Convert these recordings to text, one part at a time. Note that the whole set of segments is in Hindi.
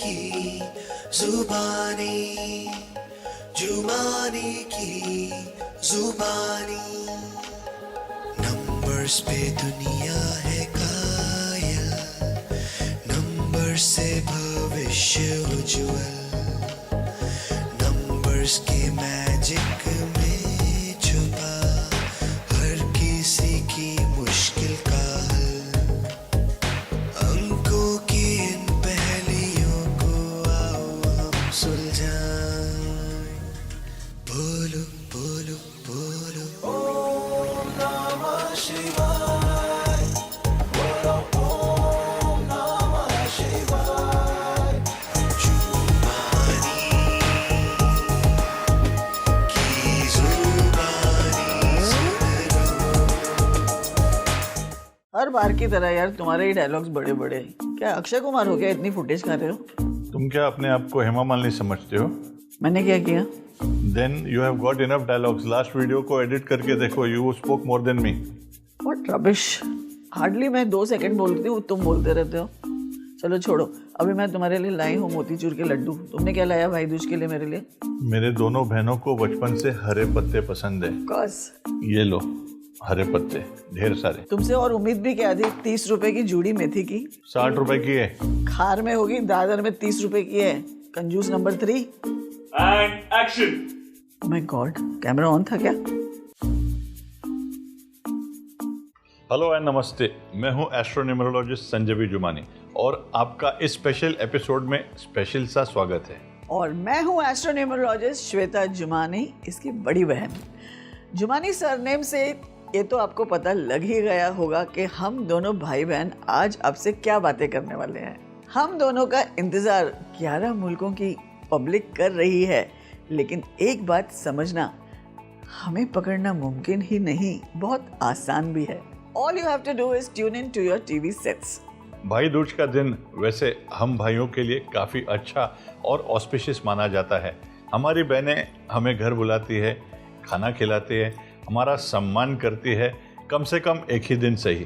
की जुबानी, जुबानी की जुबानी। नंबर्स पे दुनिया है कायल, नंबर से भविष्य उज्ज्वल, नंबर्स के मैजिक में छुपा हर किसी की मुश्किल का हल। अंकों की इन पहेलियों को आओ हम सुलझाएं। बोलो बोलो बोलो ओम नमः शिवाय, बोलो ओम नमः शिवाय। जुबानी की जुबानी सुन लो। हर बार की तरह यार तुम्हारे ही डायलॉग्स बड़े बड़े। क्या अक्षय कुमार हो गया, इतनी फुटेज खा रहे हो? तुम क्या अपने आप को हेमा मालिनी समझते हो? मैंने क्या किया? Then you have got enough dialogues. Last video को एडिट करके देखो, you spoke more than me. What rubbish. Hardly मैं 2 सेकंड बोलती हूँ, तुम बोलते रहते हो। चलो छोड़ो, अभी मैं तुम्हारे लिए लाई हूँ मोतीचूर के लड्डू। तुमने क्या लाया भाई दूज के लिए मेरे लिए? मेरे दोनों बहनों को बचपन से हरे पत्ते पसंद है। कस ये लो हरे पत्ते, ढेर सारे। तुमसे और उम्मीद भी क्या थी? 30 रुपए की जूड़ी मेथी की। 60 रुपए की है। खार में होगी, दादर में 30 रुपए की है। कंजूस number 3। And action. Oh my God, camera on था क्या? हेलो एंड नमस्ते, मैं हूं एस्ट्रोन्यूमरोलॉजिस्ट संजय बी जुमानी और आपका इस स्पेशल एपिसोड में स्पेशल सा स्वागत है। और मैं हूँ एस्ट्रोन्यूमरोलॉजिस्ट श्वेता जुमानी, इसकी बड़ी बहन। जुमानी सरनेम से ये तो आपको पता लग ही गया होगा कि हम दोनों भाई बहन आज आपसे क्या बातें करने वाले हैं। हम दोनों का इंतज़ार 11 मुल्कों की पब्लिक कर रही है, लेकिन एक बात समझना, हमें पकड़ना मुमकिन ही नहीं, बहुत आसान भी है। All you have to do is tune in to your TV sets. भाई दूज का दिन वैसे हम भाइयों के लिए काफ़ी अच्छा और ऑस्पिशियस माना जाता है। हमारी बहनें हमें घर बुलाती है, खाना खिलाती है, हमारा सम्मान करती है, कम से कम एक ही दिन सही।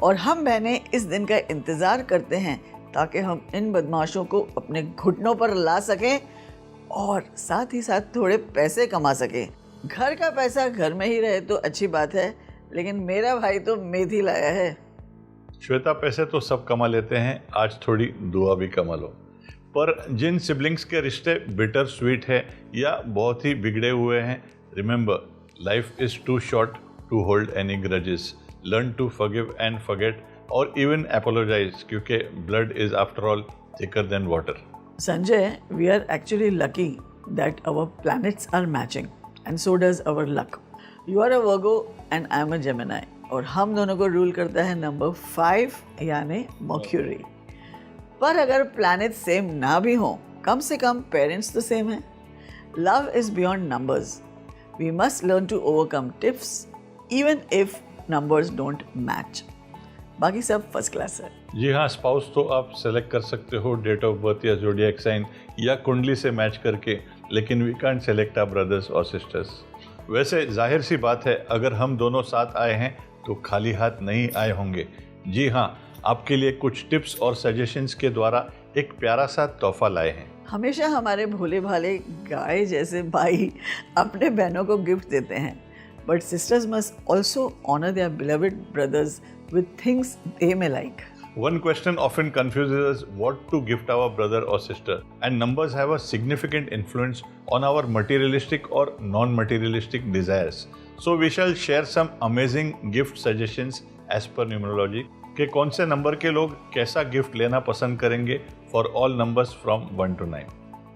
और हम बहनें इस दिन का इंतज़ार करते हैं ताकि हम इन बदमाशों को अपने घुटनों पर ला सकें और साथ ही साथ थोड़े पैसे कमा सकें। घर का पैसा घर में ही रहे तो अच्छी बात है, लेकिन मेरा भाई तो मेथी लाया है। श्वेता, पैसे तो सब कमा लेते हैं, आज थोड़ी दुआ भी कमा लो। पर जिन सिबलिंग्स के रिश्ते बिटर स्वीट है या बहुत ही बिगड़े हुए हैं, remember life is too short to hold any grudges. Learn to forgive and forget और इवन अपोलोजाइज, क्योंकि blood is after all thicker than water. Sanjay, we are actually lucky that our planets are matching and so does our luck. You are a Virgo and I am a Gemini, और हम दोनों को रूल करता है नंबर 5 यानी मर्क्यूरी। पर अगर प्लैनेट सेम ना भी हो, कम से कम पेरेंट्स तो सेम हैं। Love is beyond numbers. We must learn to overcome tiffs even if numbers don't match. बाकी सब फर्स्ट क्लास है। जी हाँ, स्पाउस तो आप सेलेक्ट कर सकते हो डेट ऑफ बर्थ या ज़ोडिएक साइन या कुंडली से मैच करके, लेकिन we can't select our brothers और सिस्टर्स। वैसे जाहिर सी बात है, अगर हम दोनों साथ आए हैं तो खाली हाथ नहीं आए होंगे। जी हाँ, आपके लिए कुछ टिप्स और सजेशंस के द्वारा एक प्यारा सा तोहफा लाए हैं। हमेशा हमारे भोले भाले गाय जैसे भाई अपने बहनों को गिफ्ट देते हैं, but sisters must also honour their beloved brothers with things they may like. One question often confuses us what to gift our brother or sister, and numbers have a significant influence on our materialistic or non-materialistic desires. So we shall share some amazing gift suggestions as per numerology कि कौन से नंबर के लोग कैसा गिफ्ट लेना पसंद करेंगे for all numbers from 1 to 9.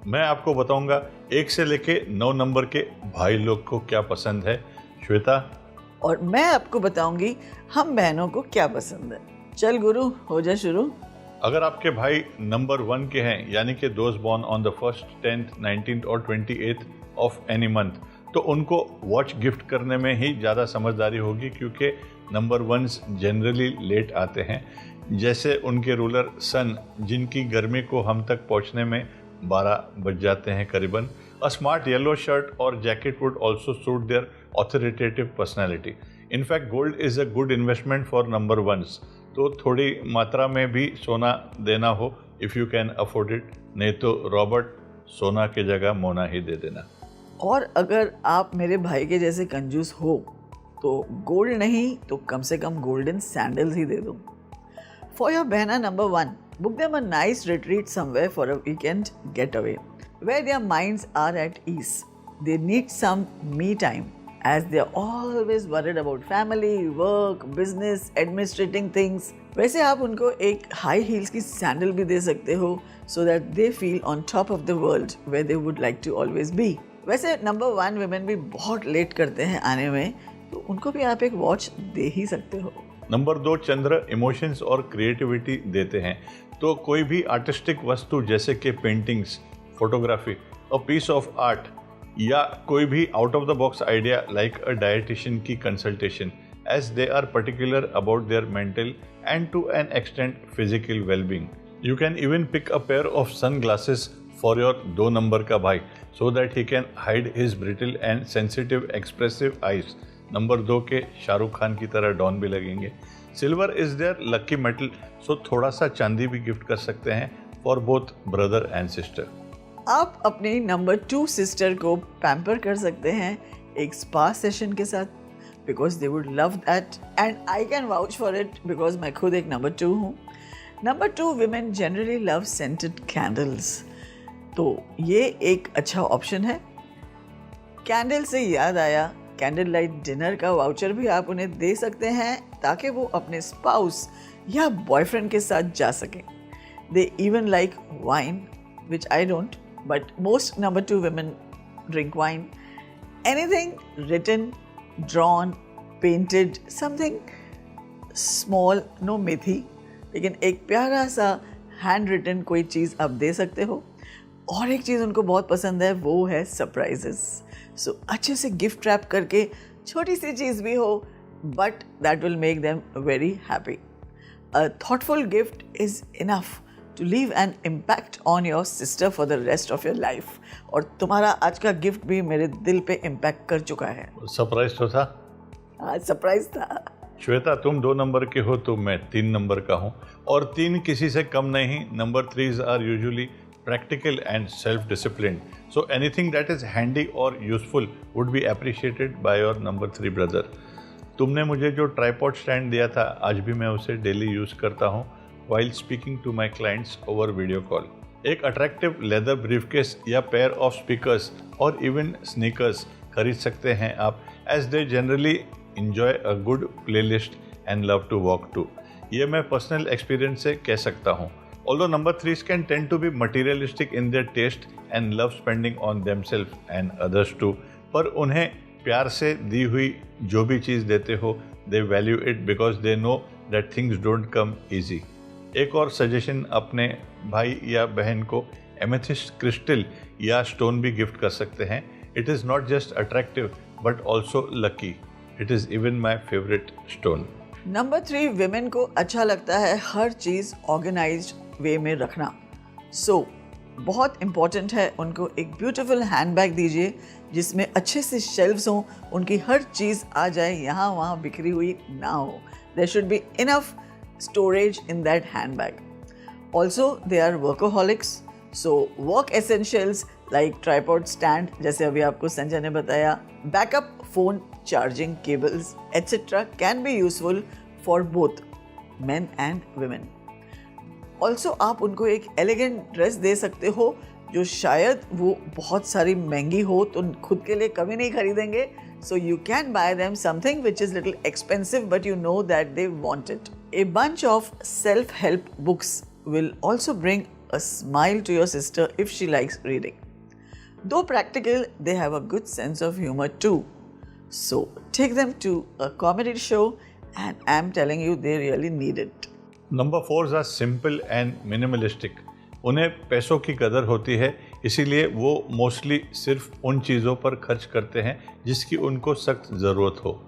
मैं आपको बताऊंगा 1 से लेके 9 नंबर के भाई लोग को क्या पसंद है। श्वेता, और मैं आपको बताऊंगी हम बहनों को क्या पसंद है। चल गुरु, हो जा शुरू। अगर आपके भाई नंबर 1 के हैं, यानी कि दोस्त born on the 1st, 10th, 19th और 28th ऑफ एनी मंथ, तो उनको वॉच गिफ्ट करने में ही ज़्यादा समझदारी होगी, क्योंकि नंबर 1s जनरली लेट आते हैं। जैसे उनके रूलर सन, जिनकी गर्मी को हम तक पहुंचने में 12 बज जाते हैं करीबन। A smart yellow shirt or jacket would also suit their authoritative personality. In fact, gold is a good investment for number 1s. तो थोड़ी मात्रा में भी सोना देना हो if you can afford it, नहीं तो रॉबर्ट सोना की जगह मोना ही दे देना। और अगर आप मेरे भाई के जैसे कंजूस हो तो गोल्ड नहीं तो कम से कम गोल्डन सैंडल्स ही दे दो। फॉर योर बहना number 1, book them a nice retreat somewhere for a weekend getaway where their minds are at ease. They need some me time as they are always worried about family, work, business, administrating things. वैसे आप उनको एक हाई हील्स की सैंडल भी दे सकते हो so that they feel on top of the world where they would like to always be. वैसे नंबर 1 विमेन भी बहुत लेट करते हैं आने में, तो उनको भी आप एक वॉच दे ही सकते हो। नंबर 2, चंद्र इमोशंस और क्रिएटिविटी देते हैं, तो कोई भी आर्टिस्टिक वस्तु जैसे कि paintings, photography, a piece of art या कोई भी out of the box idea like a dietitian की consultation, as they are particular about their mental and to an extent physical wellbeing. You can even pick a pair of sunglasses for your 2 number का भाई so that he can hide his brittle and sensitive expressive eyes. Number 2 के शाहरुख खान की तरह डॉन भी लगेंगे। Silver is their lucky metal, so थोड़ा सा चांदी भी गिफ्ट कर सकते हैं for both brother and sister. आप अपनी नंबर 2 सिस्टर को पैम्पर कर सकते हैं एक स्पा सेशन के साथ, because they would love that and I can vouch for it because मैं खुद एक नंबर 2 हूँ। Number 2 women generally love scented candles, तो ये एक अच्छा ऑप्शन है। कैंडल से याद आया, कैंडल लाइट डिनर का वाउचर भी आप उन्हें दे सकते हैं ताकि वो अपने स्पाउस या बॉयफ्रेंड के साथ जा सकें। They even like wine, which I don't, but most number 2 women drink wine. Anything written, drawn, painted, something small, no मेथी, लेकिन एक प्यारा सा हैंड रिटन कोई चीज़ आप दे सकते हो। और एक चीज़ उनको बहुत पसंद है, वो है सरप्राइजेस। सो अच्छे से गिफ्ट रैप करके छोटी सी चीज़ भी हो, but that will make them very happy. A thoughtful gift is enough to leave an impact on your sister for the rest of your life. और तुम्हारा आज का गिफ्ट भी मेरे दिल पे इम्पैक्ट कर चुका है। सरप्राइज तो था? हाँ, सरप्राइज था। श्वेता, तुम 2 नंबर के हो तो मैं 3 नंबर का हूँ, और 3 किसी से कम नहीं। Number 3s are usually practical and self-disciplined. So anything that is handy or useful would be appreciated by your number 3 brother. तुमने मुझे जो ट्राइपॉड स्टैंड दिया था, आज भी मैं उसे डेली यूज़ करता हूँ while speaking to my clients over video call. एक अट्रैक्टिव लेदर ब्रीफकेस या पेयर ऑफ स्पीकर्स और इवन स्नीकर्स खरीद सकते हैं आप, as they generally enjoy a good playlist and love to walk to. ये मैं पर्सनल एक्सपीरियंस से कह सकता हूँ। Although number 3s can tend to be materialistic in their taste and love spending on themselves and others too, पर उन्हें प्यार से दी हुई जो भी चीज़ देते हो, they value it because they know that things don't come easy. एक और सजेशन, अपने भाई या बहन को एमेथिस्ट क्रिस्टल या स्टोन भी गिफ्ट कर सकते हैं। It is not just attractive but also lucky. It is even my favorite stone. Number 3 women को अच्छा लगता है हर चीज़ ऑर्गेनाइज्ड वे में रखना। सो बहुत इम्पॉर्टेंट है, उनको एक ब्यूटीफुल हैंडबैग दीजिए जिसमें अच्छे से शेल्व्स हों, उनकी हर चीज़ आ जाए, यहाँ वहाँ बिखरी हुई ना हो। There should be enough storage in that handbag. Also they are workaholics, so work essentials like tripod stand, जैसे अभी आपको संजय ने बताया, backup phone charging cables etcetera can be useful for both men and women. Also आप उनको एक एलिगेंट ड्रेस दे सकते हो जो शायद वो बहुत सारी महंगी हो तो खुद के लिए कभी नहीं खरीदेंगे। So you can buy them something which is little expensive but you know that they want it. A bunch of self help books will also bring a smile to your sister if she likes reading. Though practical, they have a good sense of humor too. So take them to a comedy show and I'm telling you they really need it. Number 4s are simple and minimalistic. उन्हें पैसों की कदर होती है, इसीलिए वो मोस्टली सिर्फ उन चीज़ों पर खर्च करते हैं जिसकी उनको सख्त ज़रूरत हो।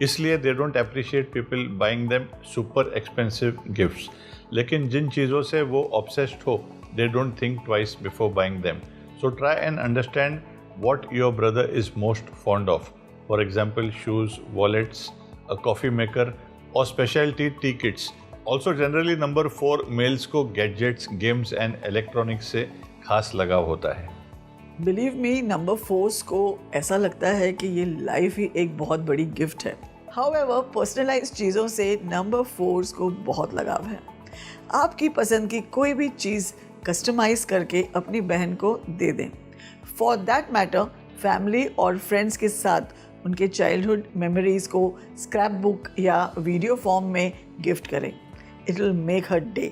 इसलिए they don't appreciate people buying them super expensive gifts. लेकिन जिन चीज़ों से वो ऑब्सेस्ड हो, they don't think twice before buying them. So try and understand what your brother is most fond of. For example, shoes, wallets, a coffee maker or specialty tea kits. Also generally number 4 males को गैजेट्स, गेम्स एंड इलेक्ट्रॉनिक्स से खास लगाव होता है। बिलीव मी, नंबर 4 को ऐसा लगता है कि ये लाइफ ही एक बहुत बड़ी गिफ्ट है। हाउएवर, पर्सनलाइज्ड चीज़ों से नंबर 4 को बहुत लगाव है। आपकी पसंद की कोई भी चीज़ कस्टमाइज करके अपनी बहन को दे दें। फॉर दैट मैटर, फैमिली और फ्रेंड्स के साथ उनके चाइल्डहुड मेमोरीज को स्क्रैप बुक या वीडियो फॉर्म में गिफ्ट करें। It will make her day.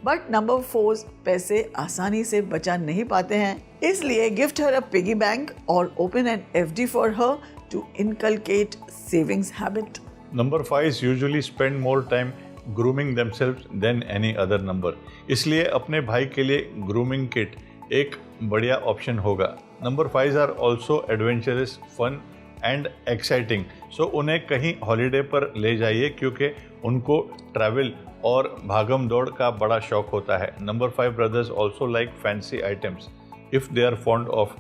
But number 4 पैसे आसानी से बचा नहीं पाते हैं, इसलिए gift her a piggy bank और open an FD for her to inculcate savings habit. Number 5 usually spend more time grooming themselves than any other number, इसलिए अपने भाई के लिए ग्रूमिंग किट एक बढ़िया ऑप्शन होगा। Number 5 are also adventurous, fun and exciting, so उन्हें कहीं हॉलीडे पर ले जाइए क्योंकि उनको ट्रैवल और भागम दौड़ का बड़ा शौक होता है। Number 5 brothers also like fancy items. If they are fond of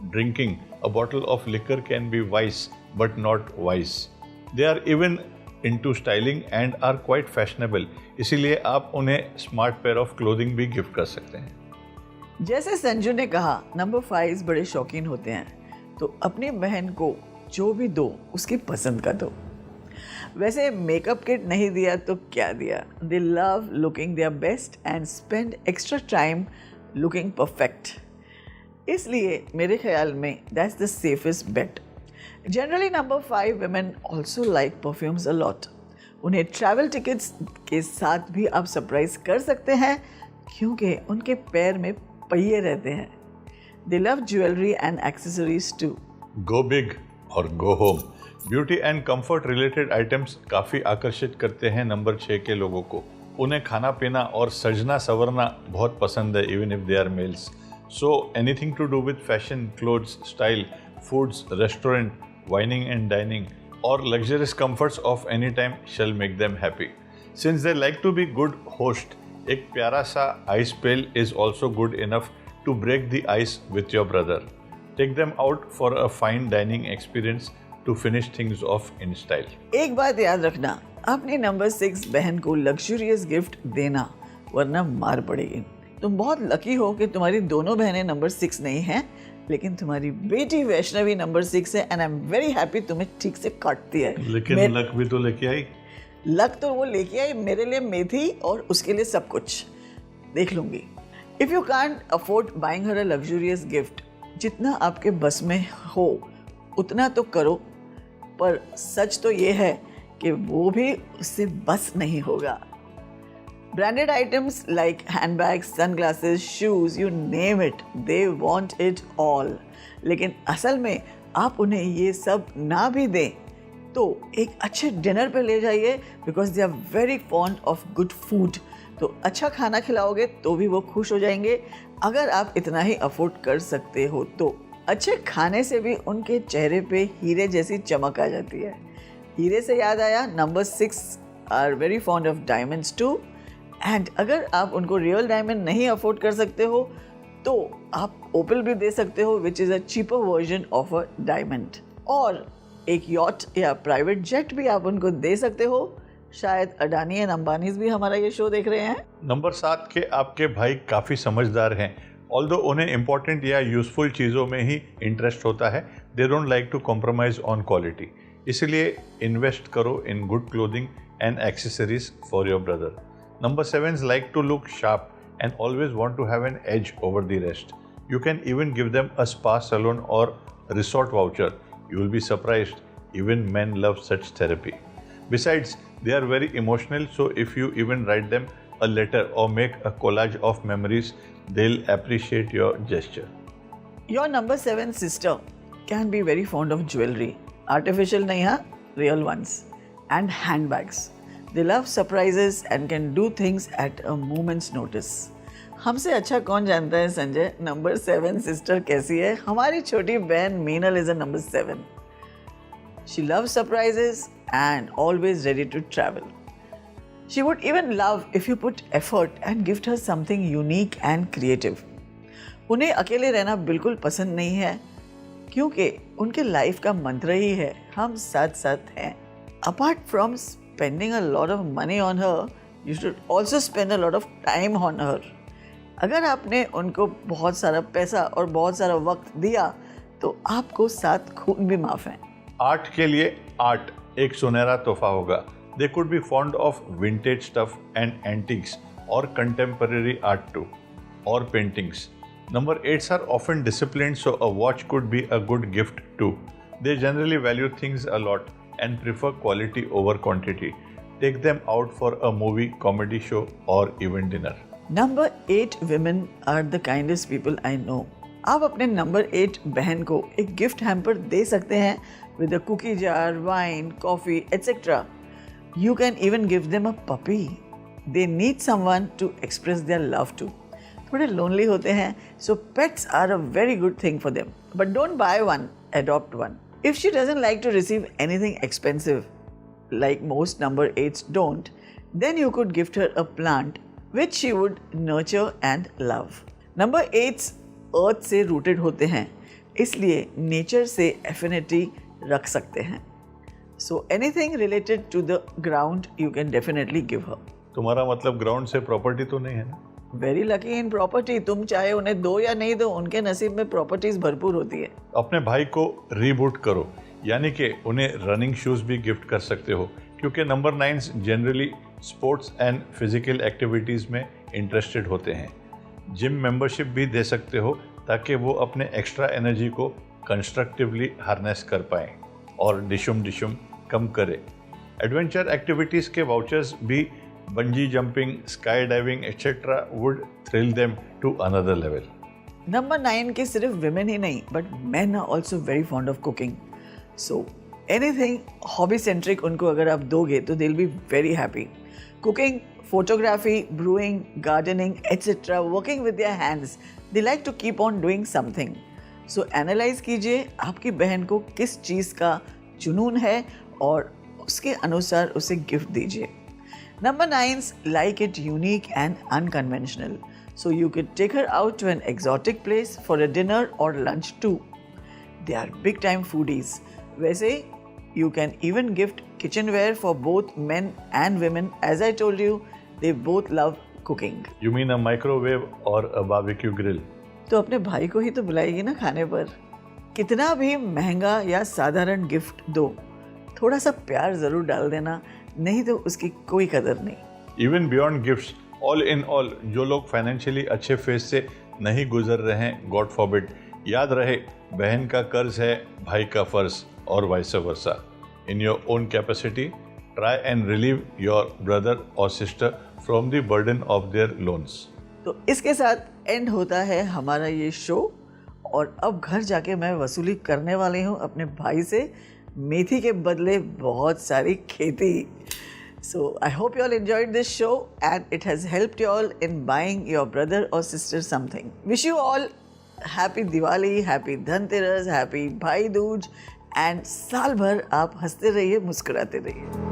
drinking, a bottle of liquor can be wise but not vice. They are even into styling and are quite fashionable, इसीलिए आप उन्हें स्मार्ट पेयर ऑफ क्लोथिंग भी गिफ्ट कर सकते हैं। जैसे संजू ने कहा, नंबर 5 बड़े शौकीन होते हैं, तो अपनी बहन को जो भी दो उसकी पसंद का दो। वैसे मेकअप किट नहीं दिया तो क्या दिया? They love looking their best and spend extra time looking perfect. इसलिए मेरे ख्याल में that's the safest bet. Generally number 5 women also like perfumes a lot. उन्हें ट्रैवल टिकट्स के साथ भी आप सरप्राइज कर सकते हैं क्योंकि उनके पैर में पहिए रहते हैं। They love jewelry and accessories too. Go big और go home. Beauty and comfort related items काफ़ी आकर्षित करते हैं नंबर 6 के लोगों को। उन्हें खाना पीना और सजना संवरना बहुत पसंद है, even if they are males. So anything to do with fashion, clothes, style, foods, restaurant, wining and dining और luxurious comforts of any time shall make them happy. Since they like to be good host, एक प्यारा सा ice pail is also good enough to break the ice with your brother. Take them out for a fine dining experience to finish things off in style. एक बात याद रखना, अपनी नंबर 6 बहन को लग्जूरियस गिफ्ट देना, वरना मार पड़ेगी। तुम बहुत लकी हो कि तुम्हारी दोनों बहनें नंबर 6 नहीं हैं, लेकिन तुम्हारी बेटी वैष्णवी नंबर 6 है and I am very happy तुम्हें ठीक से काटती है। लेकिन लक भी तो लेके आई। लक तो वो लेके आई, मेरे लिए मेथी और उसके लिए सब कुछ देख लूंगी। If you can't afford buying her a luxurious gift, जितना आपके बस में हो उतना तो करो, पर सच तो ये है कि वो भी उससे बस नहीं होगा। Branded items like handbags, sunglasses, shoes, you name it, they want it all. लेकिन असल में आप उन्हें ये सब ना भी दें तो एक अच्छे डिनर पे ले जाइए, because they are very fond of good food. तो अच्छा खाना खिलाओगे तो भी वो खुश हो जाएंगे, अगर आप इतना ही अफोर्ड कर सकते हो तो। अच्छे खाने से भी उनके चेहरे पे हीरे जैसी चमक आ जाती है। हीरे से याद आया, number 6 are very fond of diamonds too, and अगर आप उनको रियल डायमंड नहीं अफोर्ड कर सकते हो तो आप ओपल भी दे सकते हो, which is a cheaper version of a diamond. और एक यॉट या प्राइवेट जेट भी आप उनको दे सकते हो। शायद अडानी एंड अंबानीज भी हमारा ये शो देख रहे हैं। नंबर 7 के आपके भाई काफ़ी समझदार हैं, ऑल्दो उन्हें इंपॉर्टेंट या यूजफुल चीज़ों में ही इंटरेस्ट होता है। They don't like to compromise on quality, इसलिए इन्वेस्ट करो in good clothing and accessories for your brother. Number 7 like to look sharp and always want to have an edge over the rest. You can even give them a spa salon or resort voucher. You will be surprised. Even men love such therapy. Besides, they are very emotional, so if you even write them a letter or make a collage of memories, they'll appreciate your gesture. Your number 7 sister can be very fond of jewelry. Artificial nahi ha, real ones. And handbags. They love surprises and can do things at a moment's notice. हमसे अच्छा कौन जानता है संजय, नंबर 7 सिस्टर कैसी है? हमारी छोटी बहन Meenal is a number 7. She loves surprises and always ready to travel. She would even love if you put effort and gift her something unique and creative. उन्हें अकेले रहना बिल्कुल पसंद नहीं है क्योंकि उनके लाइफ का मंत्र ही है हम साथ साथ हैं. Apart from spending a lot of money on her, You should also spend a lot of time on her. अगर आपने उनको बहुत सारा पैसा और बहुत सारा वक्त दिया तो आपको 7 खून भी माफ हैं. आर्ट के लिए आर्ट एक सुनहरा तोहफा होगा. They could be fond of vintage stuff and antiques or contemporary art too, or paintings. Number 8s are often disciplined, so a watch could be a good gift too. They generally value things a lot and prefer quality over quantity. Take them out for a movie, comedy show or even dinner. Number 8 women are the kindest people I know. आप अपने नंबर 8 बहन को एक गिफ्ट हैम्पर दे सकते हैं with a cookie jar, wine, coffee, etc. You can even give them a puppy. They need someone to express their love to. थोड़े lonely होते हैं, so pets are a very good thing for them. But don't buy one, adopt one. If she doesn't like to receive anything expensive, like most number 8s don't, then you could gift her a plant which she would nurture and love. Number 8s earth से rooted होते हैं, इसलिए nature से affinity रख सकते हैं. So anything related to the ground you can definitely give her. तुम्हारा मतलब ग्राउंड से प्रॉपर्टी तो नहीं है ना? Very lucky in property. तुम चाहे उन्हें दो या नहीं दो, उनके नसीब में प्रॉपर्टीज भरपूर होती है. अपने भाई को रीबूट करो, यानी कि उन्हें रनिंग शूज भी गिफ्ट कर सकते हो, क्योंकि number 9s generally sports and physical activities में इंटरेस्टेड होते हैं. जिम मेंबरशिप भी दे सकते हो ताकि वो अपने एक्स्ट्रा एनर्जी को कंस्ट्रक्टिवली हार्नेस कर पाएँ और डिशुम कम करे. एडवेंचर एक्टिविटीज़ के वाउचर्स भी bungee jumping, sky diving etcetera would thrill them to another level. Number 9 के सिर्फ विमेन ही नहीं but men are also very fond of cooking. So anything hobby centric उनको अगर आप दोगे तो they will be very happy. Cooking, photography, brewing, gardening etcetera, working with their hands, they like to keep on doing something. So analyse कीजिए आपकी बहन को किस चीज़ का जुनून है और उसके अनुसार उसे गिफ्ट दीजिए. Number 9s like it unique and unconventional, so you could take her out to an exotic place for a dinner or lunch too. They are big time foodies. वैसे you can even gift kitchenware for both men and women. As I told you, they both love cooking. You mean a microwave or a barbecue grill? तो अपने भाई को ही तो बुलाएगी ना खाने पर. कितना भी महंगा या साधारण गिफ्ट दो, थोड़ा सा प्यार ज़रूर डाल देना, नहीं तो उसकी कोई कदर नहीं. Even beyond gifts, all in all, जो लोग फाइनेंशियली अच्छे फेज से नहीं गुजर रहे हैं, गॉड फॉरबिड, याद रहे बहन का कर्ज है भाई का फर्ज और vice versa. In your own capacity try and relieve your brother और sister from the burden of their loans. तो इसके साथ एंड होता है हमारा ये शो. और अब घर जाके मैं वसूली करने वाली हूँ अपने भाई से मेथी के बदले बहुत सारी खेती. So I hope you all enjoyed this show and it has helped you all in buying your brother or sister something. Wish you all happy Diwali, happy Dhanteras, happy Bhai Dooj and साल भर आप हंसते रहिए, मुस्कुराते रहिए.